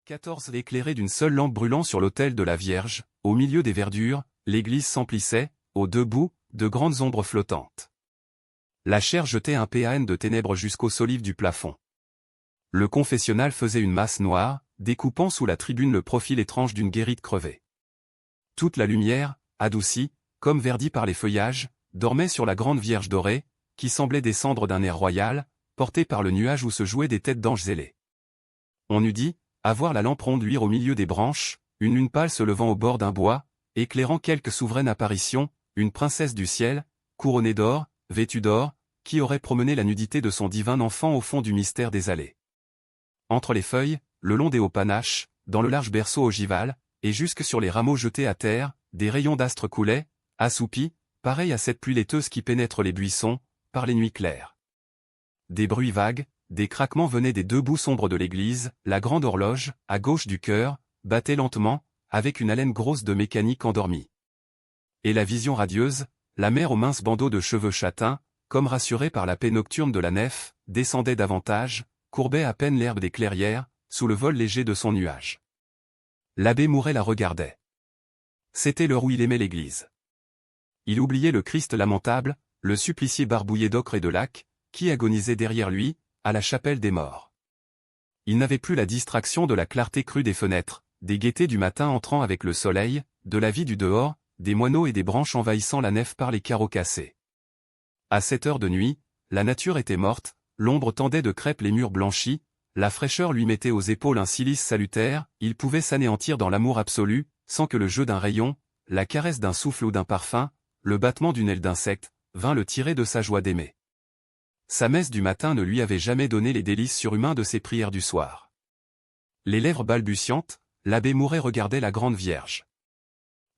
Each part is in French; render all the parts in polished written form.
14. Éclairée d'une seule lampe brûlant sur l'autel de la Vierge, au milieu des verdures, l'église s'emplissait, aux deux bouts, de grandes ombres flottantes. La chair jetait un PAN de ténèbres jusqu'aux solives du plafond. Le confessionnal faisait une masse noire, découpant sous la tribune le profil étrange d'une guérite crevée. Toute la lumière, adoucie, comme verdie par les feuillages, dormait sur la grande Vierge dorée, qui semblait descendre d'un air royal, portée par le nuage où se jouaient des têtes d'anges ailés. On eût dit, à voir la lampe ronde luire au milieu des branches, une lune pâle se levant au bord d'un bois, éclairant quelque souveraine apparition, une princesse du ciel, couronnée d'or, vêtue d'or, qui aurait promené la nudité de son divin enfant au fond du mystère des allées. Entre les feuilles, le long des hauts panaches, dans le large berceau ogival, et jusque sur les rameaux jetés à terre, des rayons d'astres coulaient, assoupis, pareils à cette pluie laiteuse qui pénètre les buissons, par les nuits claires. Des bruits vagues, des craquements venaient des deux bouts sombres de l'église, la grande horloge, à gauche du chœur, battait lentement, avec une haleine grosse de mécanique endormie. Et la vision radieuse, la mère aux minces bandeaux de cheveux châtains, comme rassurée par la paix nocturne de la nef, descendait davantage, courbait à peine l'herbe des clairières, sous le vol léger de son nuage. L'abbé Mouret la regardait. C'était l'heure où il aimait l'église. Il oubliait le Christ lamentable, le supplicié barbouillé d'ocre et de laque, qui agonisait derrière lui, à la chapelle des morts. Il n'avait plus la distraction de la clarté crue des fenêtres, des gaietés du matin entrant avec le soleil, de la vie du dehors, des moineaux et des branches envahissant la nef par les carreaux cassés. À cette heure de nuit, la nature était morte, l'ombre tendait de crêpe les murs blanchis, la fraîcheur lui mettait aux épaules un cilice salutaire, il pouvait s'anéantir dans l'amour absolu, sans que le jeu d'un rayon, la caresse d'un souffle ou d'un parfum, le battement d'une aile d'insecte, vînt le tirer de sa joie d'aimer. Sa messe du matin ne lui avait jamais donné les délices surhumains de ses prières du soir. Les lèvres balbutiantes, l'abbé Mouret regardait la grande Vierge.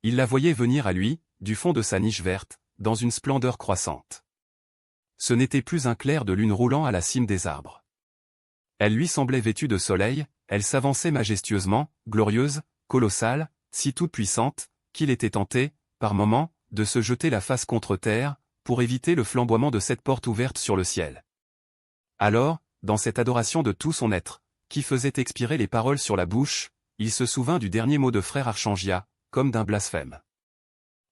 Il la voyait venir à lui, du fond de sa niche verte, dans une splendeur croissante. Ce n'était plus un clair de lune roulant à la cime des arbres. Elle lui semblait vêtue de soleil, elle s'avançait majestueusement, glorieuse, colossale, si toute puissante, qu'il était tenté, par moments, de se jeter la face contre terre, pour éviter le flamboiement de cette porte ouverte sur le ciel. Alors, dans cette adoration de tout son être, qui faisait expirer les paroles sur la bouche, il se souvint du dernier mot de frère Archangia, comme d'un blasphème.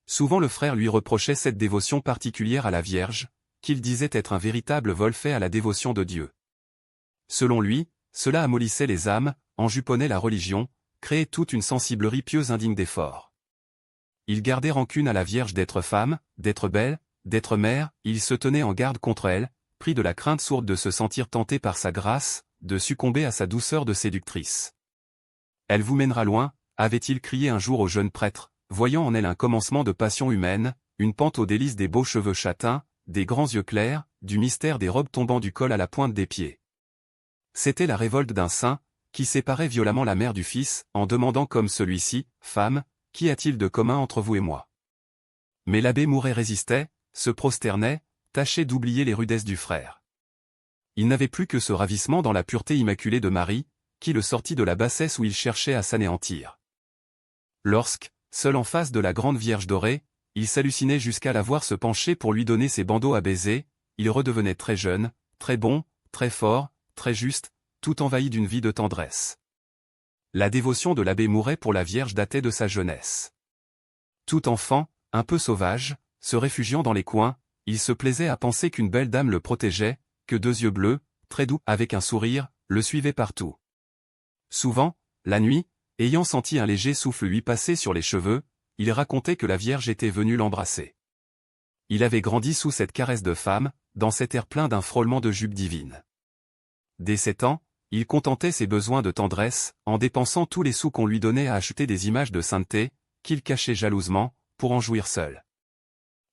Souvent le frère lui reprochait cette dévotion particulière à la Vierge, qu'il disait être un véritable vol fait à la dévotion de Dieu. Selon lui, cela amollissait les âmes, enjuponnait la religion, créait toute une sensiblerie pieuse indigne d'effort. Il gardait rancune à la Vierge d'être femme, d'être belle, d'être mère, il se tenait en garde contre elle, pris de la crainte sourde de se sentir tenté par sa grâce, de succomber à sa douceur de séductrice. Elle vous mènera loin, avait-il crié un jour au jeune prêtre, voyant en elle un commencement de passion humaine, une pente aux délices des beaux cheveux châtains, des grands yeux clairs, du mystère des robes tombant du col à la pointe des pieds. C'était la révolte d'un saint, qui séparait violemment la mère du fils, en demandant comme celui-ci, « Femme, qu'y a-t-il de commun entre vous et moi ?» Mais l'abbé Mouret résistait, se prosternait, tâchait d'oublier les rudesses du frère. Il n'avait plus que ce ravissement dans la pureté immaculée de Marie, qui le sortit de la bassesse où il cherchait à s'anéantir. Lorsque, seul en face de la grande Vierge dorée, il s'hallucinait jusqu'à la voir se pencher pour lui donner ses bandeaux à baiser, il redevenait très jeune, très bon, très fort, très juste, tout envahi d'une vie de tendresse. La dévotion de l'abbé Mouret pour la Vierge datait de sa jeunesse. Tout enfant, un peu sauvage, se réfugiant dans les coins, il se plaisait à penser qu'une belle dame le protégeait, que deux yeux bleus, très doux, avec un sourire, le suivaient partout. Souvent, la nuit, ayant senti un léger souffle lui passer sur les cheveux, il racontait que la Vierge était venue l'embrasser. Il avait grandi sous cette caresse de femme, dans cet air plein d'un frôlement de jupe divine. Dès 7 ans, il contentait ses besoins de tendresse, en dépensant tous les sous qu'on lui donnait à acheter des images de sainteté, qu'il cachait jalousement, pour en jouir seul.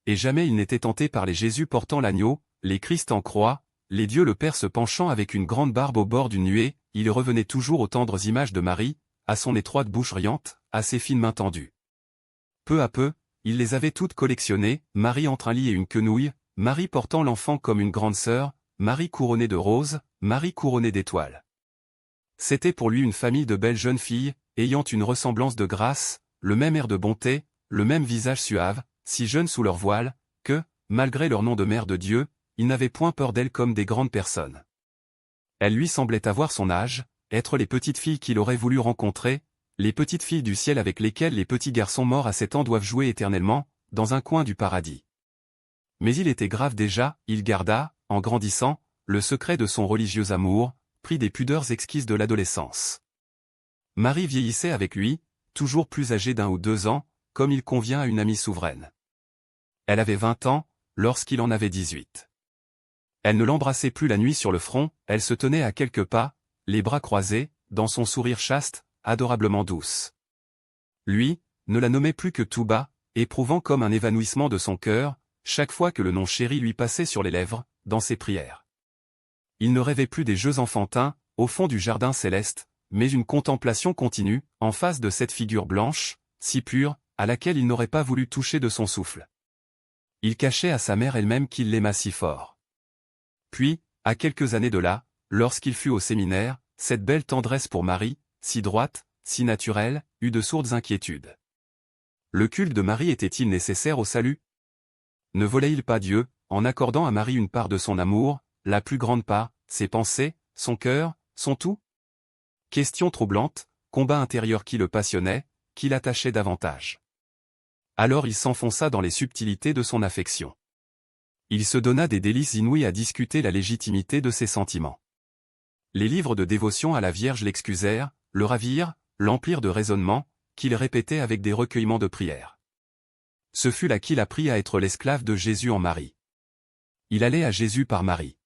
Et jamais il n'était tenté par les Jésus portant l'agneau, les Christ en croix, les dieux le Père se penchant avec une grande barbe au bord d'une nuée, il revenait toujours aux tendres images de Marie, à son étroite bouche riante, à ses fines mains tendues. Peu à peu, il les avait toutes collectionnées, Marie entre un lit et une quenouille, Marie portant l'enfant comme une grande sœur, Marie couronnée de roses, Marie couronnée d'étoiles. C'était pour lui une famille de belles jeunes filles, ayant une ressemblance de grâce, le même air de bonté, le même visage suave, si jeunes sous leur voile, que, malgré leur nom de mère de Dieu, il n'avait point peur d'elles comme des grandes personnes. Elle lui semblait avoir son âge, être les petites filles qu'il aurait voulu rencontrer, les petites filles du ciel avec lesquelles les petits garçons morts à 7 ans doivent jouer éternellement, dans un coin du paradis. Mais il était grave déjà, il garda, en grandissant, le secret de son religieux amour, pris des pudeurs exquises de l'adolescence. Marie vieillissait avec lui, toujours plus âgée d'1 ou 2 ans, comme il convient à une amie souveraine. Elle avait 20 ans, lorsqu'il en avait 18. Elle ne l'embrassait plus la nuit sur le front, elle se tenait à quelques pas, les bras croisés, dans son sourire chaste, adorablement douce. Lui, ne la nommait plus que tout bas, éprouvant comme un évanouissement de son cœur, chaque fois que le nom chéri lui passait sur les lèvres, dans ses prières. Il ne rêvait plus des jeux enfantins, au fond du jardin céleste, mais une contemplation continue, en face de cette figure blanche, si pure, à laquelle il n'aurait pas voulu toucher de son souffle. Il cachait à sa mère elle-même qu'il l'aima si fort. Puis, à quelques années de là, lorsqu'il fut au séminaire, cette belle tendresse pour Marie, si droite, si naturelle, eut de sourdes inquiétudes. Le culte de Marie était-il nécessaire au salut? Ne volait-il pas Dieu, en accordant à Marie une part de son amour, la plus grande part, ses pensées, son cœur, son tout? Question troublante, combat intérieur qui le passionnait, qui l'attachait davantage. Alors il s'enfonça dans les subtilités de son affection. Il se donna des délices inouïs à discuter la légitimité de ses sentiments. Les livres de dévotion à la Vierge l'excusèrent, le ravirent, l'emplirent de raisonnements, qu'il répétait avec des recueillements de prières. Ce fut là qu'il apprit à être l'esclave de Jésus en Marie. Il allait à Jésus par Marie.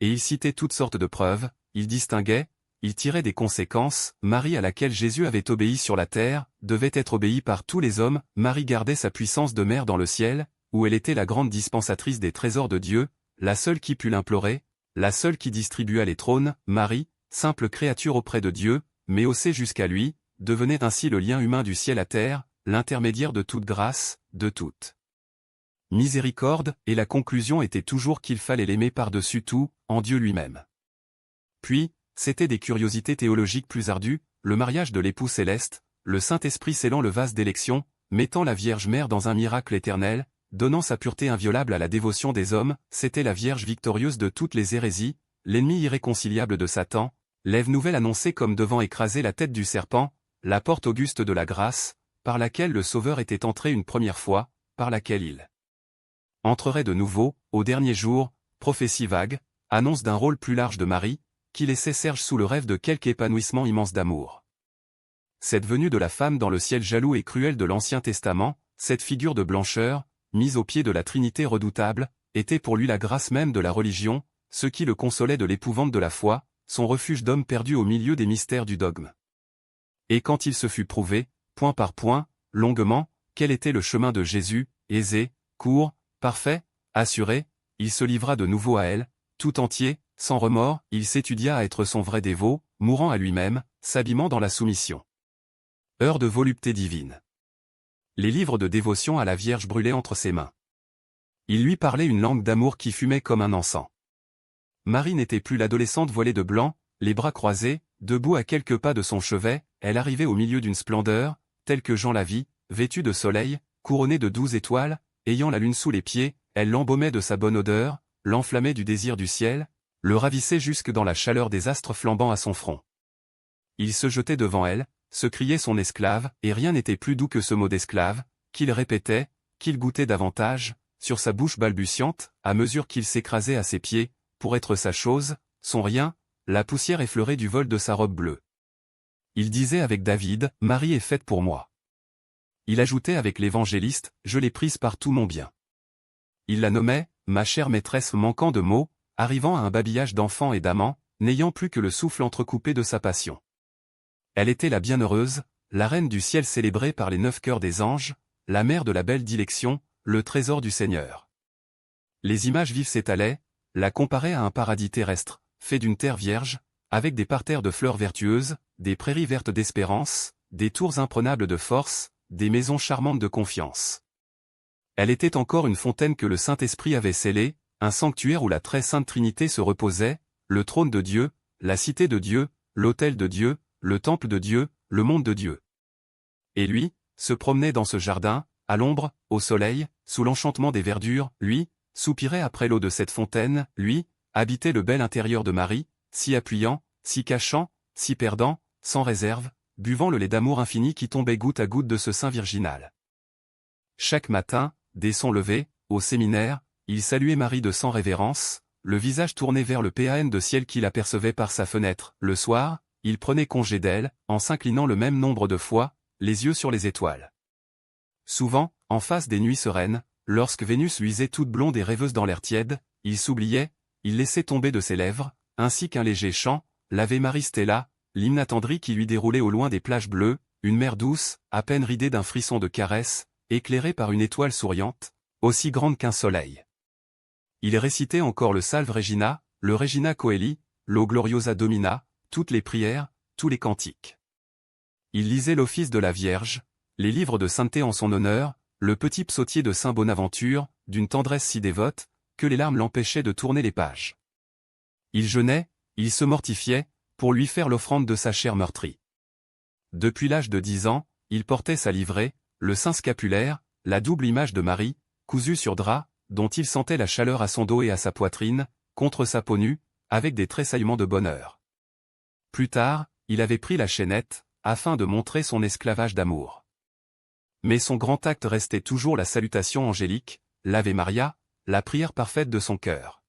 Et il citait toutes sortes de preuves, il distinguait, il tirait des conséquences, Marie à laquelle Jésus avait obéi sur la terre, devait être obéie par tous les hommes, Marie gardait sa puissance de mère dans le ciel, où elle était la grande dispensatrice des trésors de Dieu, la seule qui put l'implorer, la seule qui distribua les trônes, Marie, simple créature auprès de Dieu, mais haussée jusqu'à lui, devenait ainsi le lien humain du ciel à terre, l'intermédiaire de toute grâce, de toute miséricorde, et la conclusion était toujours qu'il fallait l'aimer par-dessus tout, en Dieu lui-même. Puis, c'étaient des curiosités théologiques plus ardues, le mariage de l'époux céleste, le Saint-Esprit scellant le vase d'élection, mettant la Vierge Mère dans un miracle éternel, donnant sa pureté inviolable à la dévotion des hommes, c'était la Vierge victorieuse de toutes les hérésies, l'ennemi irréconciliable de Satan, l'Ève nouvelle annoncée comme devant écraser la tête du serpent, la porte auguste de la grâce, par laquelle le Sauveur était entré une première fois, par laquelle il entrerait de nouveau, au dernier jour, prophétie vague, annonce d'un rôle plus large de Marie, qui laissait Serge sous le rêve de quelque épanouissement immense d'amour. Cette venue de la femme dans le ciel jaloux et cruel de l'Ancien Testament, cette figure de blancheur, mise au pied de la Trinité redoutable, était pour lui la grâce même de la religion, ce qui le consolait de l'épouvante de la foi, son refuge d'homme perdu au milieu des mystères du dogme. Et quand il se fut prouvé, point par point, longuement, quel était le chemin de Jésus, aisé, court, parfait, assuré, il se livra de nouveau à elle, tout entier, sans remords, il s'étudia à être son vrai dévot, mourant à lui-même, s'abîmant dans la soumission. Heure de volupté divine. Les livres de dévotion à la Vierge brûlaient entre ses mains. Il lui parlait une langue d'amour qui fumait comme un encens. Marie n'était plus l'adolescente voilée de blanc, les bras croisés, debout à quelques pas de son chevet, elle arrivait au milieu d'une splendeur, telle que Jean la vit, vêtue de soleil, couronnée de 12 étoiles, ayant la lune sous les pieds, elle l'embaumait de sa bonne odeur, l'enflammait du désir du ciel, le ravissait jusque dans la chaleur des astres flambant à son front. Il se jetait devant elle, se criait son esclave, et rien n'était plus doux que ce mot d'esclave, qu'il répétait, qu'il goûtait davantage, sur sa bouche balbutiante, à mesure qu'il s'écrasait à ses pieds, pour être sa chose, son rien, la poussière effleurée du vol de sa robe bleue. Il disait avec David, « Marie est faite pour moi. » Il ajoutait avec l'évangéliste, « Je l'ai prise par tout mon bien. » Il la nommait, « Ma chère maîtresse » manquant de mots, arrivant à un babillage d'enfants et d'amants, n'ayant plus que le souffle entrecoupé de sa passion. Elle était la bienheureuse, la reine du ciel célébrée par les 9 chœurs des anges, la mère de la belle dilection, le trésor du Seigneur. Les images vives s'étalaient, la comparaient à un paradis terrestre, fait d'une terre vierge, avec des parterres de fleurs vertueuses, des prairies vertes d'espérance, des tours imprenables de force, des maisons charmantes de confiance. Elle était encore une fontaine que le Saint-Esprit avait scellée, un sanctuaire où la très sainte Trinité se reposait, le trône de Dieu, la cité de Dieu, l'autel de Dieu, le temple de Dieu, le monde de Dieu. Et lui, se promenait dans ce jardin, à l'ombre, au soleil, sous l'enchantement des verdures, lui, soupirait après l'eau de cette fontaine, lui, habitait le bel intérieur de Marie, s'y appuyant, s'y cachant, s'y perdant, sans réserve, buvant le lait d'amour infini qui tombait goutte à goutte de ce sein virginal. Chaque matin, dès son lever, au séminaire, il saluait Marie de sans révérence, le visage tourné vers le pan de ciel qu'il apercevait par sa fenêtre. Le soir, il prenait congé d'elle, en s'inclinant le même nombre de fois, les yeux sur les étoiles. Souvent, en face des nuits sereines, lorsque Vénus luisait toute blonde et rêveuse dans l'air tiède, il s'oubliait, il laissait tomber de ses lèvres, ainsi qu'un léger chant, l'Ave Maria Stella, l'hymne attendri qui lui déroulait au loin des plages bleues, une mer douce, à peine ridée d'un frisson de caresse, éclairée par une étoile souriante, aussi grande qu'un soleil. Il récitait encore le Salve Regina, le Regina Coeli, l'O Gloriosa Domina, toutes les prières, tous les cantiques. Il lisait l'Office de la Vierge, les livres de sainteté en son honneur, le petit psautier de Saint Bonaventure, d'une tendresse si dévote, que les larmes l'empêchaient de tourner les pages. Il jeûnait, il se mortifiait, pour lui faire l'offrande de sa chair meurtrie. Depuis l'âge de 10 ans, il portait sa livrée, le saint scapulaire, la double image de Marie, cousue sur drap, dont il sentait la chaleur à son dos et à sa poitrine, contre sa peau nue, avec des tressaillements de bonheur. Plus tard, il avait pris la chaînette, afin de montrer son esclavage d'amour. Mais son grand acte restait toujours la salutation angélique, l'Ave Maria, la prière parfaite de son cœur.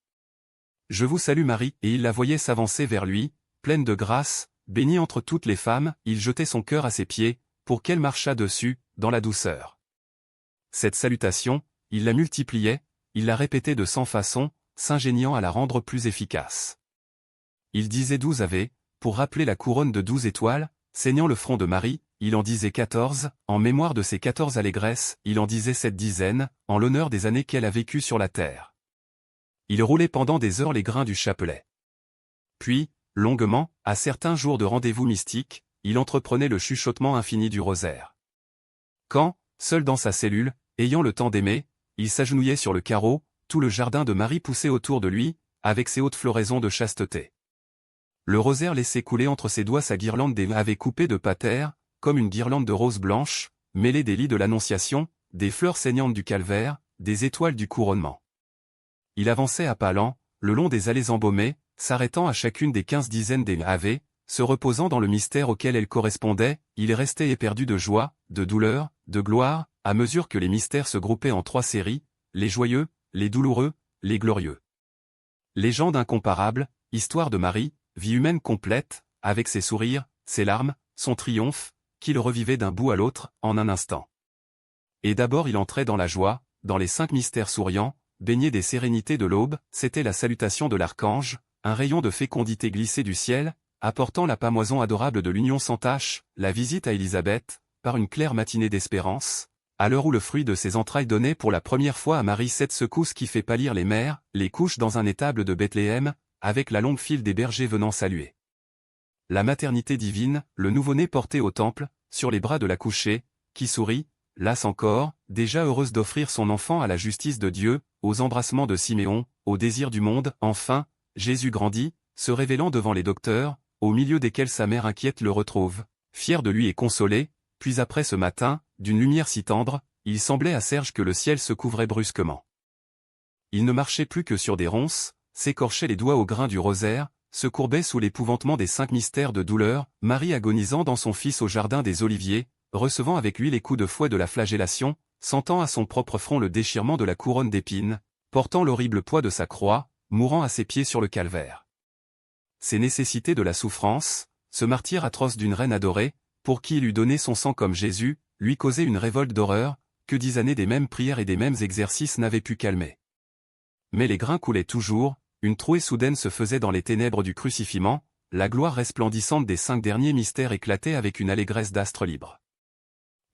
Je vous salue Marie, et il la voyait s'avancer vers lui, pleine de grâce, bénie entre toutes les femmes, il jetait son cœur à ses pieds, pour qu'elle marchât dessus, dans la douceur. Cette salutation, il la multipliait, il la répétait de 100 façons, s'ingéniant à la rendre plus efficace. Il disait 12 Ave, pour rappeler la couronne de 12 étoiles, ceignant le front de Marie, il en disait 14, en mémoire de ses 14 allégresses, il en disait 7 dizaines, en l'honneur des années qu'elle a vécues sur la terre. Il roulait pendant des heures les grains du chapelet. Puis, longuement, à certains jours de rendez-vous mystiques, il entreprenait le chuchotement infini du rosaire. Quand, seul dans sa cellule, ayant le temps d'aimer, il s'agenouillait sur le carreau, tout le jardin de Marie poussait autour de lui, avec ses hautes floraisons de chasteté. Le rosaire laissait couler entre ses doigts sa guirlande des Ave coupée de pater, comme une guirlande de roses blanches, mêlée des lits de l'Annonciation, des fleurs saignantes du calvaire, des étoiles du couronnement. Il avançait à pas lents, le long des allées embaumées, s'arrêtant à chacune des 15 dizaines des Ave, se reposant dans le mystère auquel elles correspondaient, il restait éperdu de joie, de douleur, de gloire, à mesure que les mystères se groupaient en 3 séries, les joyeux, les douloureux, les glorieux. Légende incomparable, histoire de Marie, vie humaine complète, avec ses sourires, ses larmes, son triomphe, qui le revivait d'un bout à l'autre, en un instant. Et d'abord il entrait dans la joie, dans les 5 mystères souriants, baignés des sérénités de l'aube, c'était la salutation de l'archange, un rayon de fécondité glissé du ciel, apportant la pâmoison adorable de l'union sans tache, la visite à Élisabeth, par une claire matinée d'espérance, à l'heure où le fruit de ses entrailles donnait pour la première fois à Marie cette secousse qui fait pâlir les mères, les couches dans un étable de Bethléem, avec la longue file des bergers venant saluer. La maternité divine, le nouveau-né porté au temple, sur les bras de la couchée, qui sourit, lasse encore, déjà heureuse d'offrir son enfant à la justice de Dieu, aux embrassements de Siméon, au désir du monde, enfin, Jésus grandit, se révélant devant les docteurs, au milieu desquels sa mère inquiète le retrouve, fière de lui et consolée, puis après ce matin, d'une lumière si tendre, il semblait à Serge que le ciel se couvrait brusquement. Il ne marchait plus que sur des ronces, s'écorchait les doigts au grain du rosaire, se courbait sous l'épouvantement des 5 mystères de douleur, Marie agonisant dans son Fils au jardin des Oliviers, recevant avec lui les coups de fouet de la flagellation, sentant à son propre front le déchirement de la couronne d'épines, portant l'horrible poids de sa croix, mourant à ses pieds sur le calvaire. Ces nécessités de la souffrance, ce martyre atroce d'une reine adorée, pour qui il eût donné son sang comme Jésus, lui causait une révolte d'horreur, que 10 années des mêmes prières et des mêmes exercices n'avaient pu calmer. Mais les grains coulaient toujours, une trouée soudaine se faisait dans les ténèbres du crucifiement, la gloire resplendissante des 5 derniers mystères éclatait avec une allégresse d'astre libre.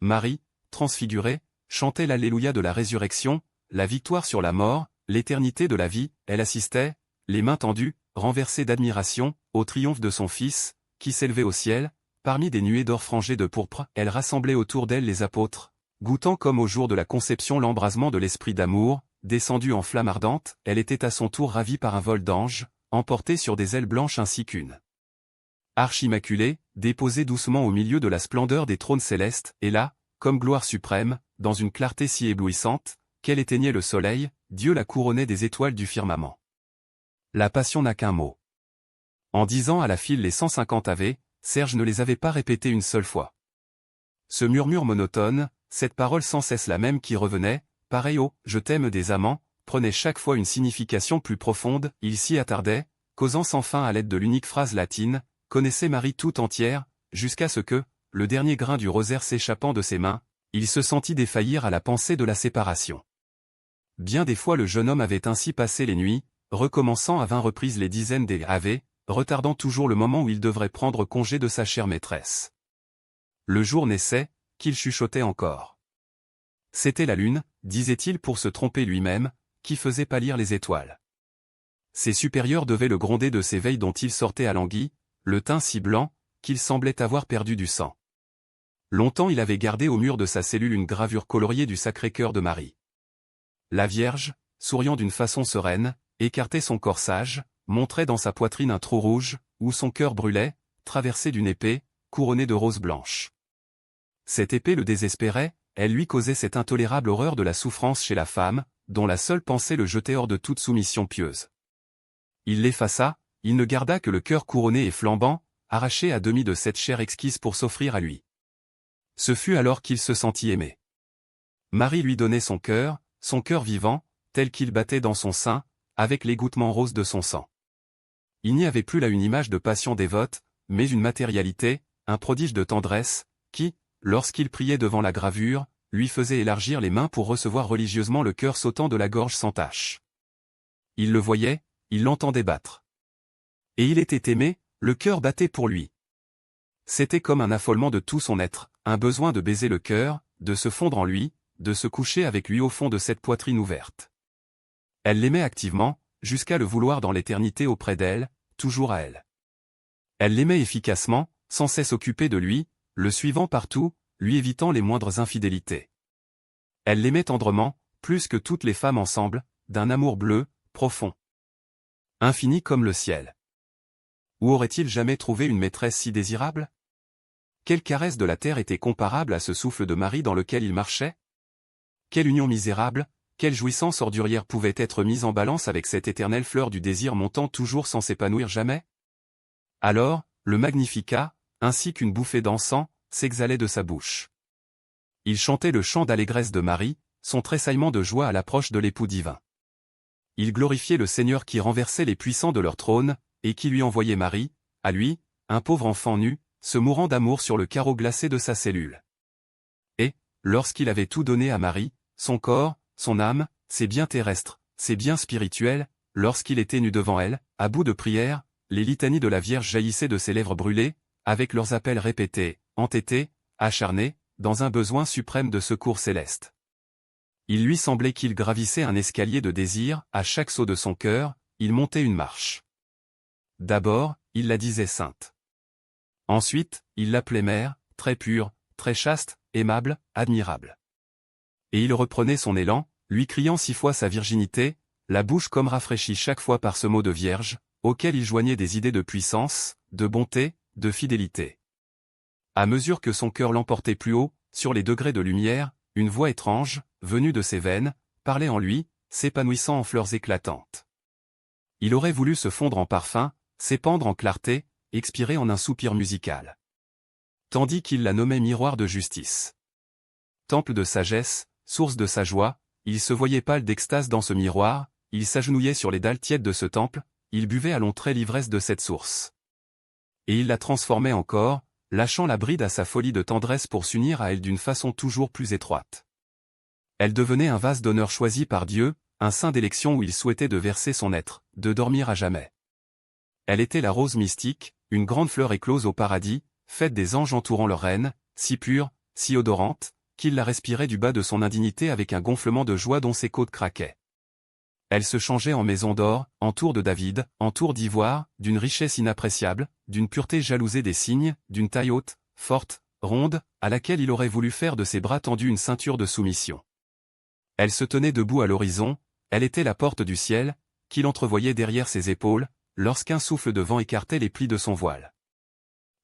Marie, transfigurée, chantait l'Alléluia de la résurrection, la victoire sur la mort, l'éternité de la vie, elle assistait, les mains tendues, renversée d'admiration, au triomphe de son Fils, qui s'élevait au ciel, parmi des nuées d'or frangées de pourpre, elle rassemblait autour d'elle les apôtres, goûtant comme au jour de la conception l'embrasement de l'esprit d'amour, descendue en flamme ardente, elle était à son tour ravie par un vol d'anges, emportée sur des ailes blanches ainsi qu'une arche immaculée, déposée doucement au milieu de la splendeur des trônes célestes, et là, comme gloire suprême, dans une clarté si éblouissante, qu'elle éteignait le soleil, Dieu la couronnait des étoiles du firmament. La passion n'a qu'un mot. En disant à la file les 150 Ave, Serge ne les avait pas répétés une seule fois. Ce murmure monotone, cette parole sans cesse la même qui revenait, pareil au « je t'aime » des amants, prenait chaque fois une signification plus profonde, il s'y attardait, causant sans fin à l'aide de l'unique phrase latine, connaissait Marie tout entière, jusqu'à ce que, le dernier grain du rosaire s'échappant de ses mains, il se sentit défaillir à la pensée de la séparation. Bien des fois le jeune homme avait ainsi passé les nuits, recommençant à 20 reprises les dizaines des Ave, retardant toujours le moment où il devrait prendre congé de sa chère maîtresse. Le jour naissait, qu'il chuchotait encore. C'était la lune, disait-il pour se tromper lui-même, qui faisait pâlir les étoiles. Ses supérieurs devaient le gronder de ces veilles dont il sortait alangui, le teint si blanc, qu'il semblait avoir perdu du sang. Longtemps il avait gardé au mur de sa cellule une gravure coloriée du Sacré-Cœur de Marie. La Vierge, souriant d'une façon sereine, écartait son corsage, montrait dans sa poitrine un trou rouge, où son cœur brûlait, traversé d'une épée, couronnée de roses blanches. Cette épée le désespérait, elle lui causait cette intolérable horreur de la souffrance chez la femme, dont la seule pensée le jetait hors de toute soumission pieuse. Il l'effaça, il ne garda que le cœur couronné et flambant, arraché à demi de cette chair exquise pour s'offrir à lui. Ce fut alors qu'il se sentit aimé. Marie lui donnait son cœur vivant, tel qu'il battait dans son sein, avec l'égouttement rose de son sang. Il n'y avait plus là une image de passion dévote, mais une matérialité, un prodige de tendresse, qui, lorsqu'il priait devant la gravure, lui faisait élargir les mains pour recevoir religieusement le cœur sautant de la gorge sans tache. Il le voyait, il l'entendait battre. Et il était aimé, le cœur battait pour lui. C'était comme un affolement de tout son être, un besoin de baiser le cœur, de se fondre en lui, de se coucher avec lui au fond de cette poitrine ouverte. Elle l'aimait activement, jusqu'à le vouloir dans l'éternité auprès d'elle, toujours à elle. Elle l'aimait efficacement, sans cesse occupée de lui, le suivant partout, lui évitant les moindres infidélités. Elle l'aimait tendrement, plus que toutes les femmes ensemble, d'un amour bleu, profond. Infini comme le ciel. Où aurait-il jamais trouvé une maîtresse si désirable? Quelle caresse de la terre était comparable à ce souffle de Marie dans lequel il marchait? Quelle union misérable, quelle jouissance ordurière pouvait être mise en balance avec cette éternelle fleur du désir montant toujours sans s'épanouir jamais? Alors, le Magnificat, ainsi qu'une bouffée d'encens, s'exhalait de sa bouche. Il chantait le chant d'allégresse de Marie, son tressaillement de joie à l'approche de l'époux divin. Il glorifiait le Seigneur qui renversait les puissants de leur trône, et qui lui envoyait Marie, à lui, un pauvre enfant nu, se mourant d'amour sur le carreau glacé de sa cellule. Et, lorsqu'il avait tout donné à Marie, son corps, son âme, ses biens terrestres, ses biens spirituels, lorsqu'il était nu devant elle, à bout de prière, les litanies de la Vierge jaillissaient de ses lèvres brûlées, avec leurs appels répétés, entêtés, acharnés, dans un besoin suprême de secours céleste. Il lui semblait qu'il gravissait un escalier de désir, à chaque saut de son cœur, il montait une marche. D'abord, il la disait sainte. Ensuite, il l'appelait mère, très pure, très chaste, aimable, admirable. Et il reprenait son élan, lui criant 6 fois sa virginité, la bouche comme rafraîchie chaque fois par ce mot de vierge, auquel il joignait des idées de puissance, de bonté, de fidélité. À mesure que son cœur l'emportait plus haut, sur les degrés de lumière, une voix étrange, venue de ses veines, parlait en lui, s'épanouissant en fleurs éclatantes. Il aurait voulu se fondre en parfum, s'épandre en clarté, expirer en un soupir musical. Tandis qu'il la nommait miroir de justice. Temple de sagesse, source de sa joie, il se voyait pâle d'extase dans ce miroir, il s'agenouillait sur les dalles tièdes de ce temple, il buvait à longs traits l'ivresse de cette source. Et il la transformait encore, lâchant la bride à sa folie de tendresse pour s'unir à elle d'une façon toujours plus étroite. Elle devenait un vase d'honneur choisi par Dieu, un sein d'élection où il souhaitait de verser son être, de dormir à jamais. Elle était la rose mystique, une grande fleur éclose au paradis, faite des anges entourant leur reine, si pure, si odorante, qu'il la respirait du bas de son indignité avec un gonflement de joie dont ses côtes craquaient. Elle se changeait en maison d'or, en tour de David, en tour d'ivoire, d'une richesse inappréciable, d'une pureté jalousée des cygnes, d'une taille haute, forte, ronde, à laquelle il aurait voulu faire de ses bras tendus une ceinture de soumission. Elle se tenait debout à l'horizon, elle était la porte du ciel, qu'il entrevoyait derrière ses épaules, lorsqu'un souffle de vent écartait les plis de son voile.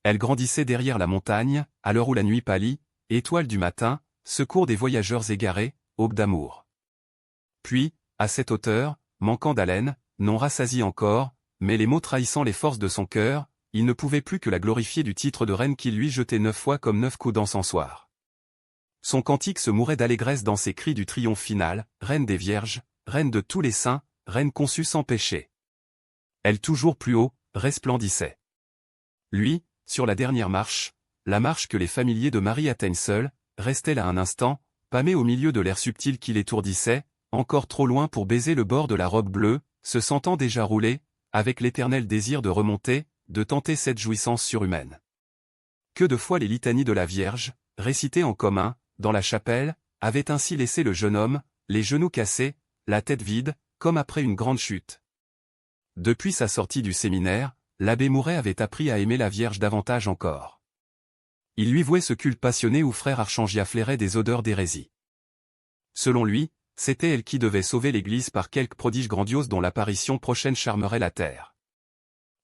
Elle grandissait derrière la montagne, à l'heure où la nuit pâlit, étoile du matin, secours des voyageurs égarés, aube d'amour. Puis, à cette hauteur, manquant d'haleine, non rassasie encore, mais les mots trahissant les forces de son cœur, il ne pouvait plus que la glorifier du titre de reine qu'il lui jetait 9 fois comme 9 coups d'encensoir. Son cantique se mourait d'allégresse dans ses cris du triomphe final, reine des vierges, reine de tous les saints, reine conçue sans péché. Elle toujours plus haut, resplendissait. Lui, sur la dernière marche, la marche que les familiers de Marie atteignent seuls, restait là un instant, pâmé au milieu de l'air subtil qui l'étourdissait, encore trop loin pour baiser le bord de la robe bleue, se sentant déjà rouler, avec l'éternel désir de remonter, de tenter cette jouissance surhumaine. Que de fois les litanies de la Vierge, récitées en commun, dans la chapelle, avaient ainsi laissé le jeune homme, les genoux cassés, la tête vide, comme après une grande chute. Depuis sa sortie du séminaire, l'abbé Mouret avait appris à aimer la Vierge davantage encore. Il lui vouait ce culte passionné où frère Archangia flairait des odeurs d'hérésie. Selon lui, c'était elle qui devait sauver l'Église par quelque prodige grandiose dont l'apparition prochaine charmerait la terre.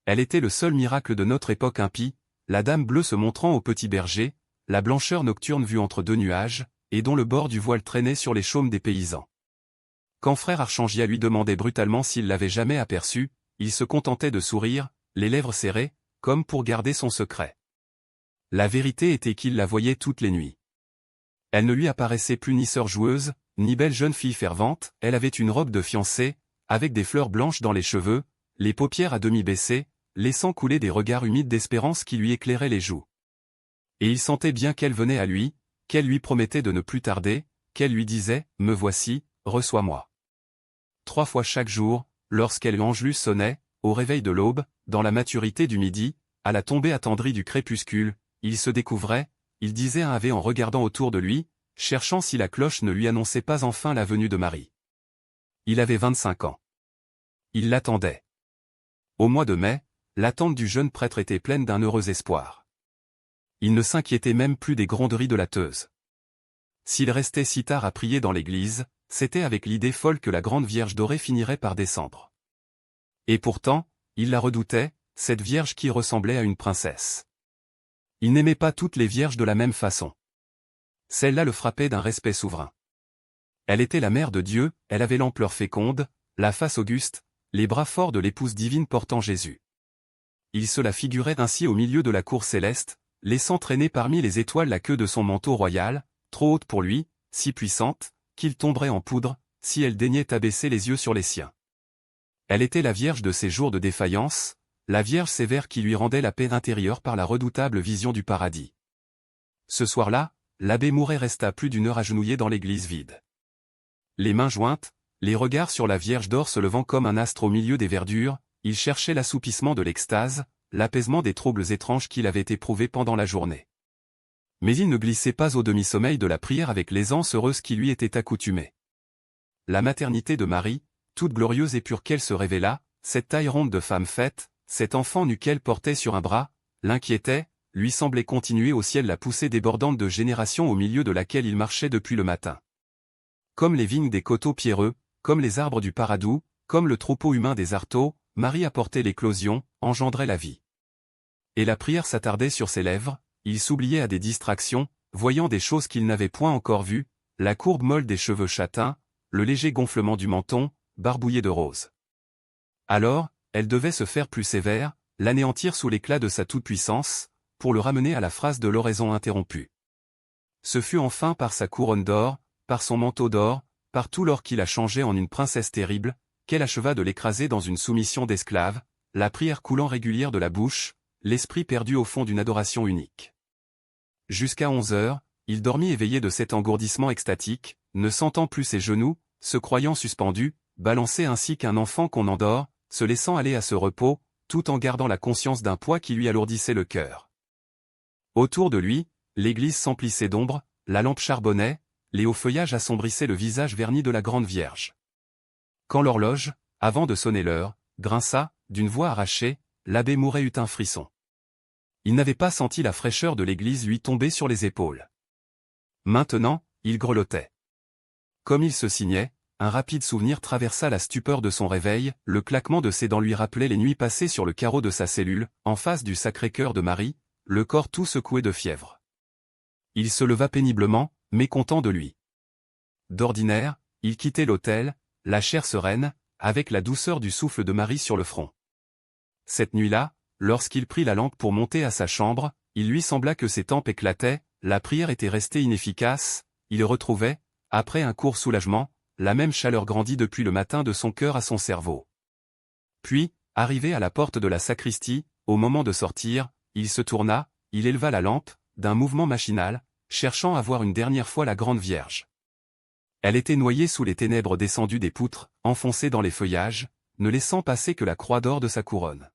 Elle était le seul miracle de notre époque impie, la dame bleue se montrant au petit berger, la blancheur nocturne vue entre deux nuages, et dont le bord du voile traînait sur les chaumes des paysans. Quand frère Archangia lui demandait brutalement s'il l'avait jamais aperçue, il se contentait de sourire, les lèvres serrées, comme pour garder son secret. La vérité était qu'il la voyait toutes les nuits. Elle ne lui apparaissait plus ni sœur joueuse, ni belle jeune fille fervente, elle avait une robe de fiancée, avec des fleurs blanches dans les cheveux, les paupières à demi baissées, laissant couler des regards humides d'espérance qui lui éclairaient les joues. Et il sentait bien qu'elle venait à lui, qu'elle lui promettait de ne plus tarder, qu'elle lui disait « Me voici, reçois-moi ». 3 fois chaque jour, lorsqu'elle l'angelus sonnait, au réveil de l'aube, dans la maturité du midi, à la tombée attendrie du crépuscule, il se découvrait, il disait un ave en regardant autour de lui, cherchant si la cloche ne lui annonçait pas enfin la venue de Marie. Il avait 25 ans. Il l'attendait. Au mois de mai, l'attente du jeune prêtre était pleine d'un heureux espoir. Il ne s'inquiétait même plus des gronderies de la teuse. S'il restait si tard à prier dans l'église, c'était avec l'idée folle que la grande Vierge dorée finirait par descendre. Et pourtant, il la redoutait, cette Vierge qui ressemblait à une princesse. Il n'aimait pas toutes les Vierges de la même façon. Celle-là le frappait d'un respect souverain. Elle était la mère de Dieu, elle avait l'ampleur féconde, la face auguste, les bras forts de l'épouse divine portant Jésus. Il se la figurait ainsi au milieu de la cour céleste, laissant traîner parmi les étoiles la queue de son manteau royal, trop haute pour lui, si puissante, qu'il tomberait en poudre, si elle daignait abaisser les yeux sur les siens. Elle était la Vierge de ses jours de défaillance, la Vierge sévère qui lui rendait la paix intérieure par la redoutable vision du paradis. Ce soir-là, l'abbé Mouret resta plus d'1 heure agenouillé dans l'église vide. Les mains jointes, les regards sur la Vierge d'or se levant comme un astre au milieu des verdures, il cherchait l'assoupissement de l'extase, l'apaisement des troubles étranges qu'il avait éprouvés pendant la journée. Mais il ne glissait pas au demi-sommeil de la prière avec l'aisance heureuse qui lui était accoutumée. La maternité de Marie, toute glorieuse et pure qu'elle se révéla, cette taille ronde de femme faite, cet enfant nu qu'elle portait sur un bras, l'inquiétait, lui semblait continuer au ciel la poussée débordante de génération au milieu de laquelle il marchait depuis le matin. Comme les vignes des coteaux pierreux, comme les arbres du Paradou, comme le troupeau humain des Artaud, Marie apportait l'éclosion, engendrait la vie. Et la prière s'attardait sur ses lèvres, il s'oubliait à des distractions, voyant des choses qu'il n'avait point encore vues, la courbe molle des cheveux châtains, le léger gonflement du menton, barbouillé de rose. Alors, elle devait se faire plus sévère, l'anéantir sous l'éclat de sa toute-puissance, pour le ramener à la phrase de l'oraison interrompue. Ce fut enfin par sa couronne d'or, par son manteau d'or, par tout l'or qui la changeait en une princesse terrible, qu'elle acheva de l'écraser dans une soumission d'esclave, la prière coulant régulière de la bouche, l'esprit perdu au fond d'une adoration unique. Jusqu'à 11 heures, il dormit éveillé de cet engourdissement extatique, ne sentant plus ses genoux, se croyant suspendu, balancé ainsi qu'un enfant qu'on endort, se laissant aller à ce repos, tout en gardant la conscience d'un poids qui lui alourdissait le cœur. Autour de lui, l'église s'emplissait d'ombre, la lampe charbonnait, les hauts feuillages assombrissaient le visage verni de la Grande Vierge. Quand l'horloge, avant de sonner l'heure, grinça, d'une voix arrachée, l'abbé Mouret eut un frisson. Il n'avait pas senti la fraîcheur de l'église lui tomber sur les épaules. Maintenant, il grelottait. Comme il se signait, un rapide souvenir traversa la stupeur de son réveil, le claquement de ses dents lui rappelait les nuits passées sur le carreau de sa cellule, en face du Sacré-Cœur de Marie, le corps tout secoué de fièvre. Il se leva péniblement, mécontent de lui. D'ordinaire, il quittait l'autel, la chair sereine, avec la douceur du souffle de Marie sur le front. Cette nuit-là, lorsqu'il prit la lampe pour monter à sa chambre, il lui sembla que ses tempes éclataient, la prière était restée inefficace, il retrouvait, après un court soulagement, la même chaleur grandie depuis le matin de son cœur à son cerveau. Puis, arrivé à la porte de la sacristie, au moment de sortir, il se tourna, il éleva la lampe, d'un mouvement machinal, cherchant à voir une dernière fois la Grande Vierge. Elle était noyée sous les ténèbres descendues des poutres, enfoncée dans les feuillages, ne laissant passer que la croix d'or de sa couronne.